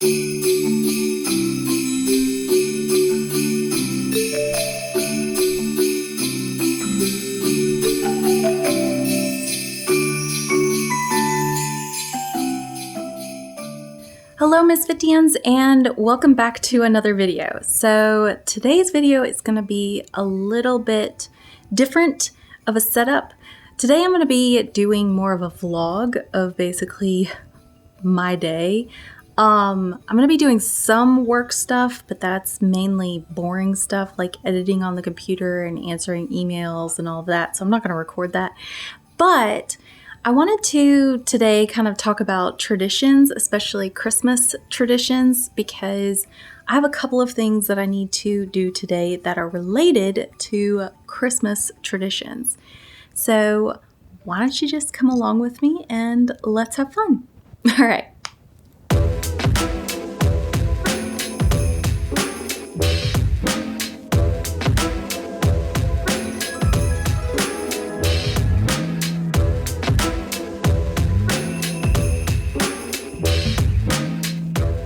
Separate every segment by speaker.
Speaker 1: Hello Misfitians, and welcome back to another video. So today's video is going to be a little bit different of a setup. Today I'm going to be doing more of a vlog of basically my day. I'm going to be doing some work stuff, but that's mainly boring stuff like editing on the computer and answering emails and all of that. So I'm not going to record that. But I wanted to today kind of talk about traditions, especially Christmas traditions, because I have a couple of things that I need to do today that are related to Christmas traditions. So why don't you just come along with me and let's have fun. All right.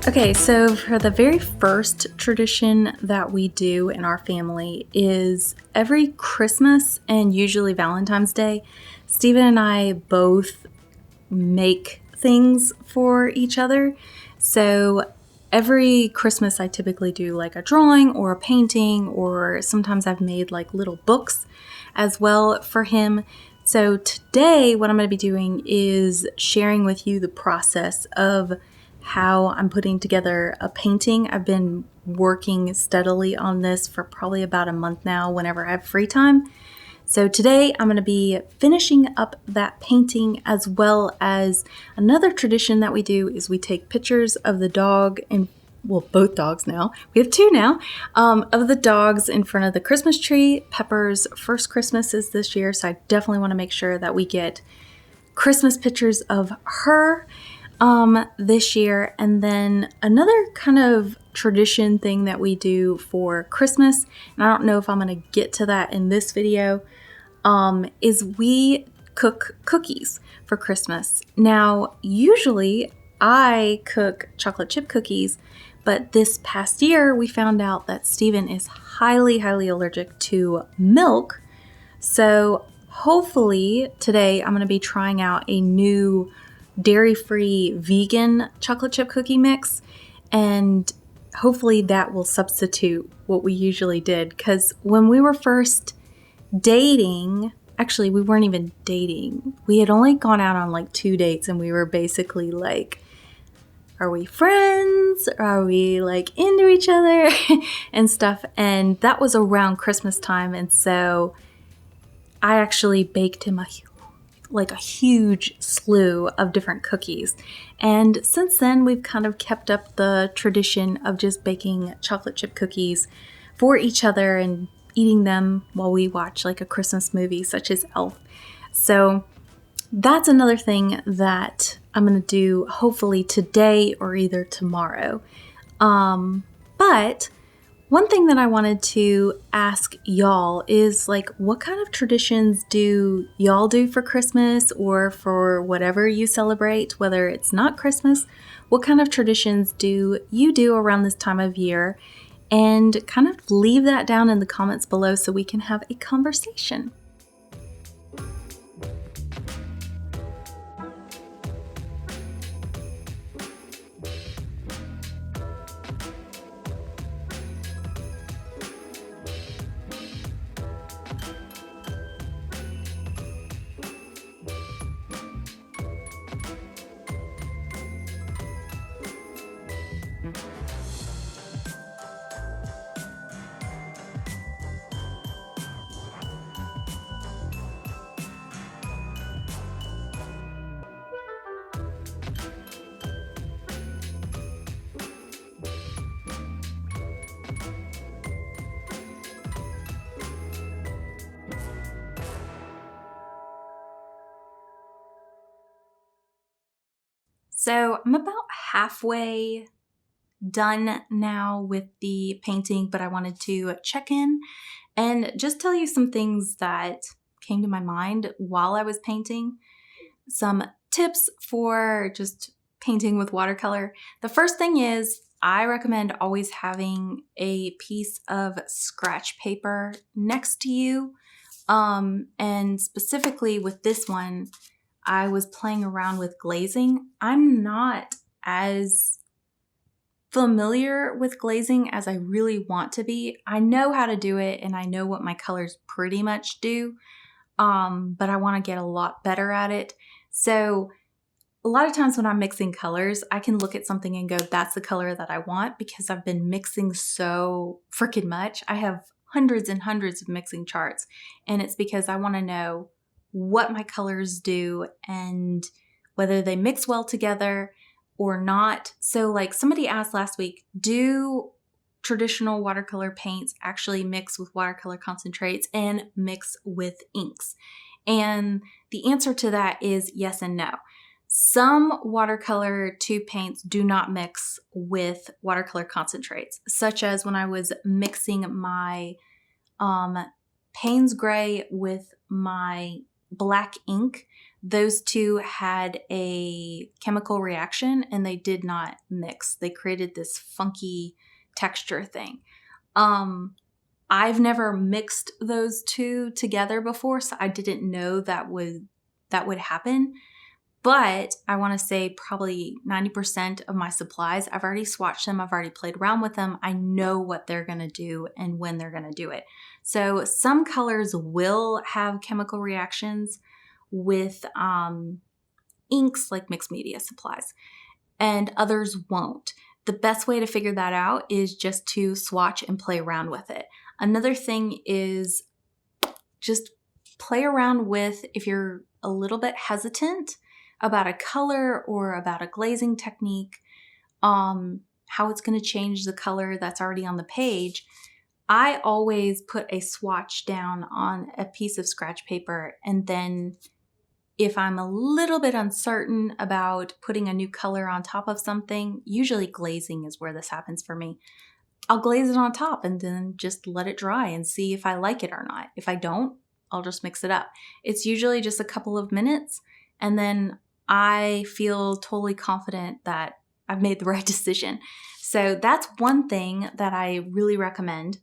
Speaker 1: Okay, so for the very first tradition that we do in our family is every Christmas and usually Valentine's Day, Steven and I both make things for each other. So every Christmas I typically do like a drawing or a painting, or sometimes I've made like little books as well for him. So today what I'm going to be doing is sharing with you the process of how I'm putting together a painting. I've been working steadily on this for probably about a month now whenever I have free time. So today I'm going to be finishing up that painting, as well as another tradition that we do is we take pictures of the dog and, well, both dogs now. We have two now, of the dogs in front of the Christmas tree. Pepper's first Christmas is this year, so I definitely want to make sure that we get Christmas pictures of her this year. And then another kind of tradition thing that we do for Christmas, and I don't know if I'm going to get to that in this video, is we cook cookies for Christmas. Now, usually I cook chocolate chip cookies, but this past year we found out that Steven is highly allergic to milk. So hopefully today I'm going to be trying out a new dairy-free vegan chocolate chip cookie mix, and hopefully that will substitute what we usually did, because when we were first dating, actually we weren't even dating, we had only gone out on like 2 dates, and we were basically like, are we friends? Are we like into each other? and stuff. And that was around Christmas time, and so I actually baked him a huge slew of different cookies. And since then, we've kind of kept up the tradition of just baking chocolate chip cookies for each other and eating them while we watch like a Christmas movie such as Elf. So that's another thing that I'm going to do hopefully today or either tomorrow. But one thing that I wanted to ask y'all is, like, what kind of traditions do y'all do for Christmas or for whatever you celebrate, whether it's not Christmas? What kind of traditions do you do around this time of year? And kind of leave that down in the comments below so we can have a conversation. So I'm about halfway done now with the painting, but I wanted to check in and just tell you some things that came to my mind while I was painting. Some tips for just painting with watercolor, the first thing is I recommend always having a piece of scratch paper next to you. And specifically with this one, I was playing around with glazing. I'm not as familiar with glazing as I really want to be. I know how to do it and I know what my colors pretty much do, but I want to get a lot better at it. So a lot of times when I'm mixing colors, I can look at something and go, that's the color that I want, because I've been mixing so freaking much. I have hundreds and hundreds of mixing charts, and it's because I want to know what my colors do and whether they mix well together or not. So like somebody asked last week, do traditional watercolor paints actually mix with watercolor concentrates and mix with inks? And the answer to that is yes and no. Some watercolor tube paints do not mix with watercolor concentrates, such as when I was mixing my Payne's Gray with my black ink. Those two had a chemical reaction and they did not mix. They created this funky texture thing. I've never mixed those two together before, so I didn't know that would happen. But I want to say probably 90% of my supplies, I've already swatched them. I've already played around with them. I know what they're going to do and when they're going to do it. So some colors will have chemical reactions with inks, like mixed media supplies, and others won't. The best way to figure that out is just to swatch and play around with it. Another thing is just play around with, if you're a little bit hesitant about a color or about a glazing technique, how it's going to change the color that's already on the page, I always put a swatch down on a piece of scratch paper, and then if I'm a little bit uncertain about putting a new color on top of something, usually glazing is where this happens for me, I'll glaze it on top and then just let it dry and see if I like it or not. If I don't, I'll just mix it up. It's usually just a couple of minutes, and then I feel totally confident that I've made the right decision. So that's one thing that I really recommend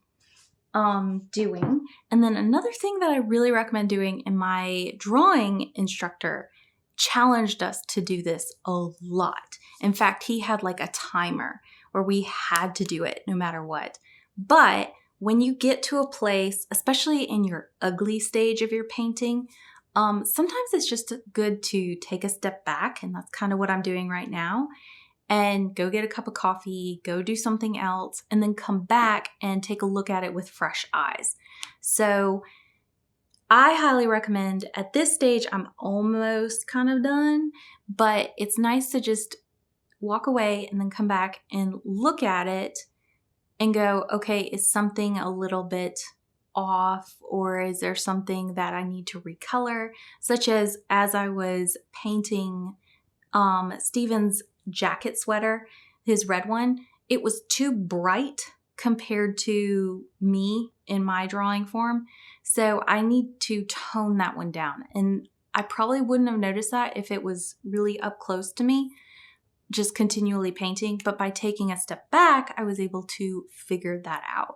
Speaker 1: doing. And then another thing that I really recommend doing, and my drawing instructor challenged us to do this a lot. In fact, he had like a timer where we had to do it no matter what. But when you get to a place, especially in your ugly stage of your painting, sometimes it's just good to take a step back, and that's kind of what I'm doing right now, and go get a cup of coffee, go do something else, and then come back and take a look at it with fresh eyes. So I highly recommend, at this stage, I'm almost kind of done, but it's nice to just walk away and then come back and look at it and go, okay, is something a little bit off, or is there something that I need to recolor? Such as I was painting Steven's jacket sweater, his red one, it was too bright compared to me in my drawing form. So I need to tone that one down. And I probably wouldn't have noticed that if it was really up close to me, just continually painting. But by taking a step back, I was able to figure that out.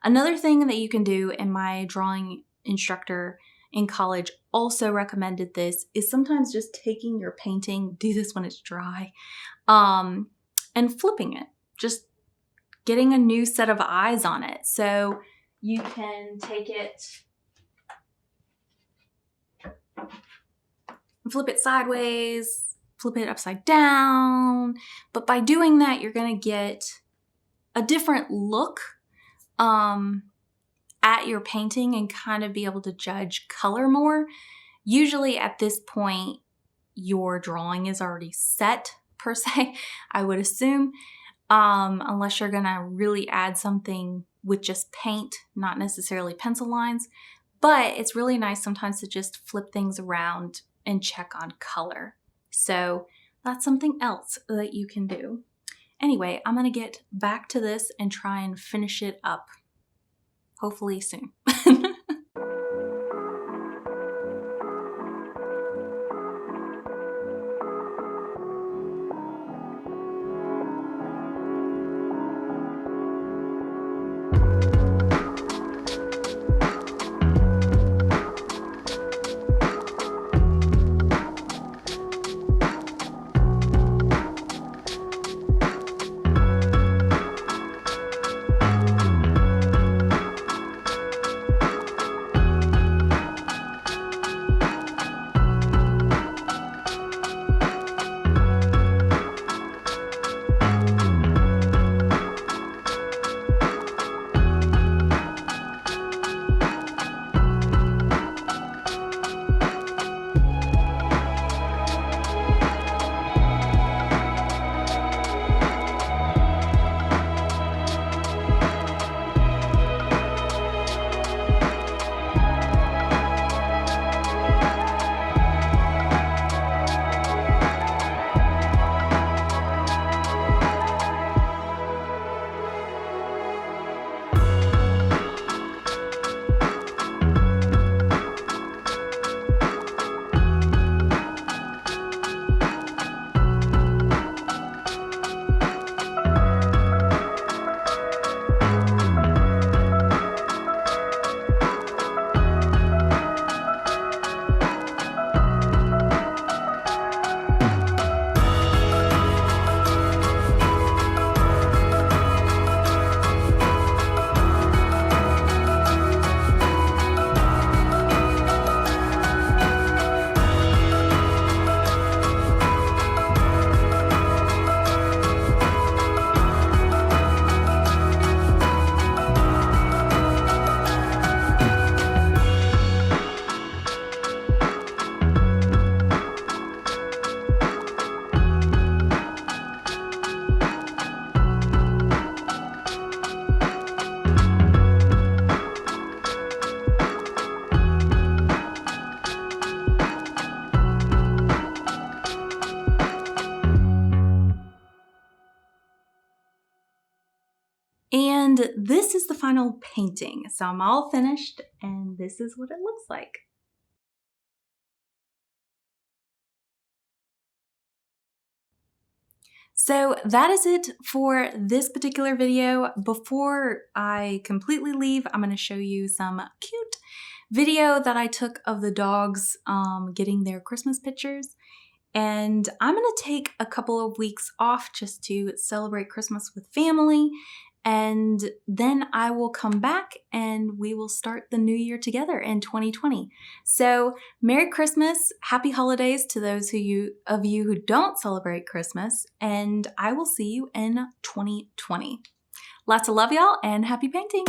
Speaker 1: Another thing that you can do, and my drawing instructor in college also recommended this, is sometimes just taking your painting, do this when it's dry, and flipping it, just getting a new set of eyes on it. So you can take it, flip it sideways, flip it upside down. But by doing that, you're going to get a different look at your painting and kind of be able to judge color more. Usually at this point, your drawing is already set, per se, I would assume, unless you're going to really add something with just paint, not necessarily pencil lines. But it's really nice sometimes to just flip things around and check on color. So that's something else that you can do. Anyway, I'm going to get back to this and try and finish it up, hopefully soon. And this is the final painting. So I'm all finished and this is what it looks like. So that is it for this particular video. Before I completely leave, I'm going to show you some cute video that I took of the dogs getting their Christmas pictures. And I'm going to take a couple of weeks off just to celebrate Christmas with family. And then I will come back and we will start the new year together in 2020. So Merry Christmas, Happy Holidays to those of you who don't celebrate Christmas, and I will see you in 2020. Lots of love, y'all, and happy painting.